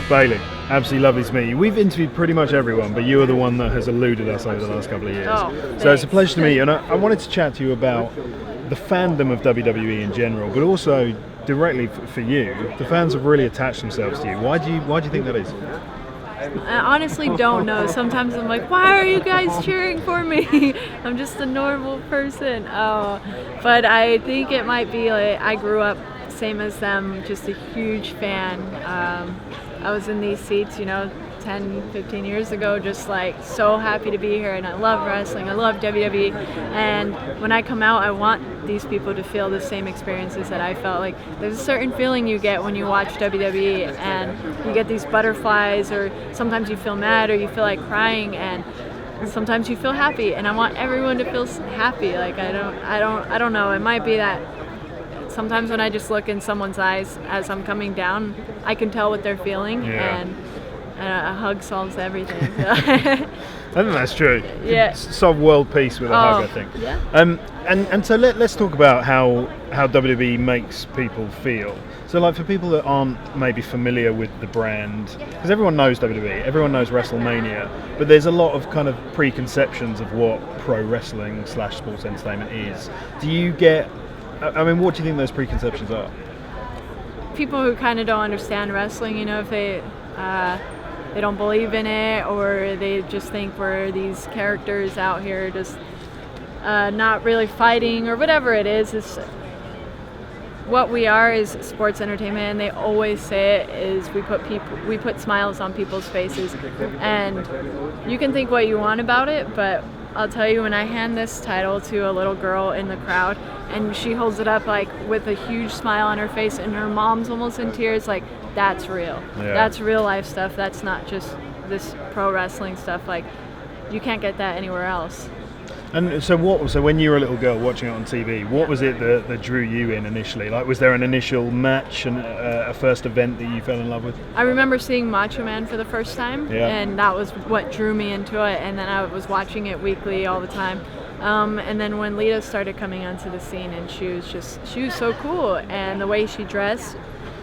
Bayley, absolutely lovely to meet you. We've interviewed pretty much everyone, but you are the one that has eluded us over the last couple of years. So it's a pleasure to meet you, and I wanted to chat to you about the fandom of WWE in general, but also directly for you. The fans have really attached themselves to you. Why do you think that is? I honestly don't know. Sometimes I'm like, why are you guys cheering for me? I'm just a normal person. But I think it might be like I grew up same as them, just a huge fan. I was in these seats, 10, 15 years ago, just like so happy to be here, and I love wrestling, I love WWE, and when I come out, I want these people to feel the same experiences that I felt. Like, there's a certain feeling you get when you watch WWE, and you get these butterflies, or sometimes you feel mad, or you feel like crying, and sometimes you feel happy, and I want everyone to feel happy. Like, I don't know, it might be that sometimes when I just look in someone's eyes as I'm coming down, I can tell what they're feeling, and a hug solves everything. I think that's true. Yeah. Solve world peace with a hug, I think. Yeah. And so let's talk about how WWE makes people feel. So, like, for people that aren't maybe familiar with the brand, because everyone knows WWE, everyone knows WrestleMania, but there's a lot of kind of preconceptions of what pro wrestling / sports entertainment is. Do you get? I mean, what do you think those preconceptions are? People who kind of don't understand wrestling, if they don't believe in it, or they just think we're these characters out here just not really fighting, or whatever it is. What we are is sports entertainment, and they always say it is we put smiles on people's faces, and you can think what you want about it, but I'll tell you, when I hand this title to a little girl in the crowd and she holds it up like with a huge smile on her face and her mom's almost in tears, like, that's real. Yeah. That's real life stuff. That's not just this pro wrestling stuff. Like, you can't get that anywhere else. And so when you were a little girl watching it on TV, what was it that drew you in initially? Like, was there an initial match and a first event that you fell in love with? I remember seeing Macho Man for the first time, and that was what drew me into it, and then I was watching it weekly all the time. And then when Lita started coming onto the scene, and she was so cool, and the way she dressed,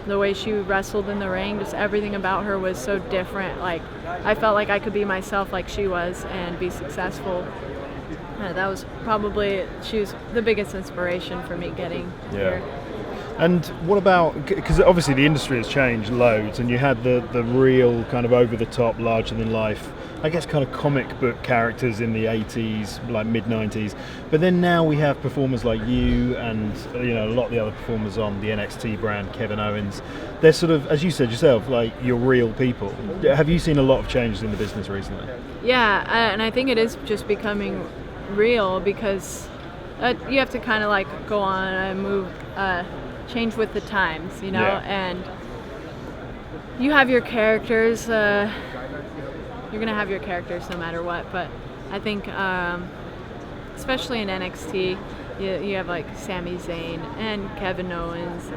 the way she wrestled in the ring, just everything about her was so different. Like, I felt like I could be myself like she was and be successful. That was she was the biggest inspiration for me getting here. And what about, because obviously the industry has changed loads, and you had the real kind of over-the-top, larger-than-life, I guess, kind of comic book characters in the 80s, like mid-90s, but then now we have performers like you and a lot of the other performers on the NXT brand, Kevin Owens. They're sort of, as you said yourself, like, you're real people. Have you seen a lot of changes in the business recently? Yeah, and I think it is just becoming real, because you have to kind of like go on and move, change with the times, and you have your characters. You're gonna have your characters no matter what, but I think especially in NXT you have like Sami Zayn and Kevin Owens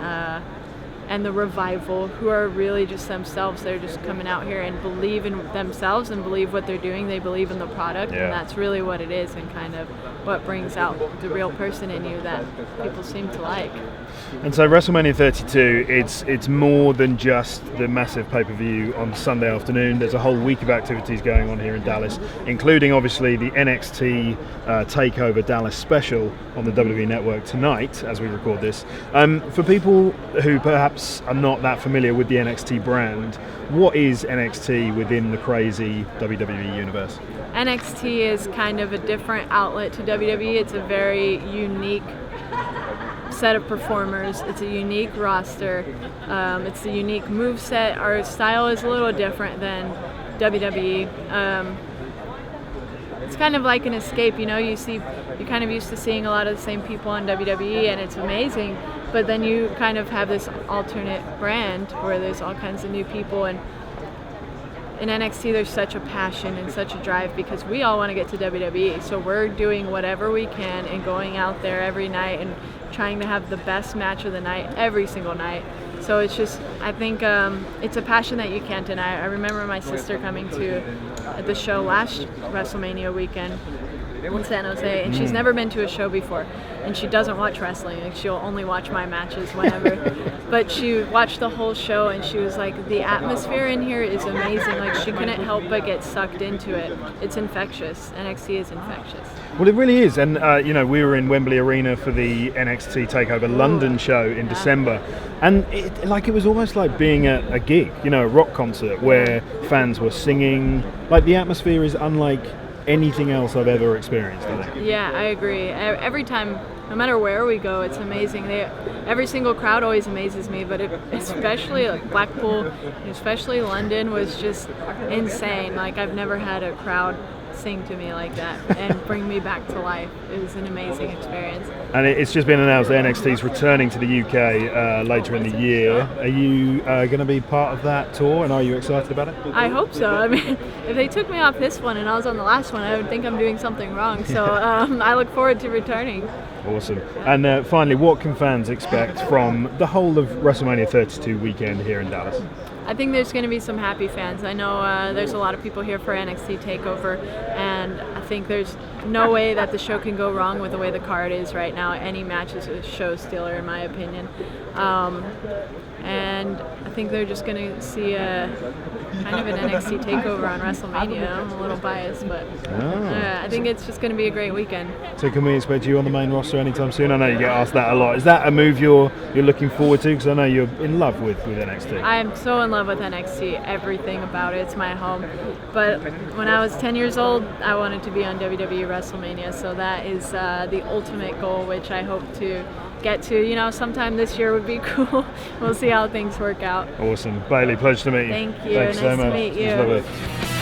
and the Revival, who are really just themselves. They're just coming out here and believe in themselves and believe what they're doing. They believe in the product, and that's really what it is, and kind of what brings out the real person in you that people seem to like. And so WrestleMania 32, it's more than just the massive pay-per-view on Sunday afternoon. There's a whole week of activities going on here in Dallas, including obviously the NXT Takeover Dallas special on the WWE Network tonight as we record this. For people who perhaps are not that familiar with the NXT brand, what is NXT within the crazy WWE universe? NXT is kind of a different outlet to WWE. It's a very unique set of performers. It's a unique roster. It's a unique moveset. Our style is a little different than WWE. It's kind of like an escape, you're kind of used to seeing a lot of the same people on WWE, and it's amazing, but then you kind of have this alternate brand where there's all kinds of new people, and in NXT there's such a passion and such a drive because we all want to get to WWE, so we're doing whatever we can and going out there every night and trying to have the best match of the night every single night. So it's just, I think it's a passion that you can't deny. I remember my sister coming to the show last WrestleMania weekend, in San Jose, and she's never been to a show before, and she doesn't watch wrestling. Like, she'll only watch my matches whenever. But she watched the whole show, and she was like, the atmosphere in here is amazing. Like, she couldn't help but get sucked into it. It's infectious. NXT is infectious. Well, it really is, and we were in Wembley Arena for the NXT Takeover London show in December, and it was almost like being at a gig, a rock concert where fans were singing. Like, the atmosphere is unlike anything else I've ever experienced, I think. Yeah, I agree. Every time, no matter where we go, it's amazing. Every single crowd always amazes me, but especially like Blackpool, especially London, was just insane. Like, I've never had a crowd sing to me like that and bring me back to life. It was an amazing experience. And it's just been announced that NXT is returning to the UK later in the year. Are you going to be part of that tour, and are you excited about it? I hope so. I mean, if they took me off this one and I was on the last one, I would think I'm doing something wrong. So I look forward to returning. Awesome. And finally, what can fans expect from the whole of WrestleMania 32 weekend here in Dallas? I think there's going to be some happy fans. I know there's a lot of people here for NXT Takeover, and I think there's no way that the show can go wrong with the way the card is right now. Any match is a show stealer, in my opinion. And I think they're just going to see a kind of an NXT takeover on WrestleMania. I'm a little biased, but I think it's just going to be a great weekend. So can we expect you on the main roster anytime soon? I know you get asked that a lot. Is that a move you're looking forward to? Because I know you're in love with NXT. I'm so in love with NXT. Everything about it. It's my home. But when I was 10 years old, I wanted to be on WWE WrestleMania. So that is the ultimate goal, which I hope to get to, sometime this year would be cool. We'll see how things work out. Awesome. Bayley, pleasure to meet you. Thank you. Thanks nice so much. to meet you. It was lovely.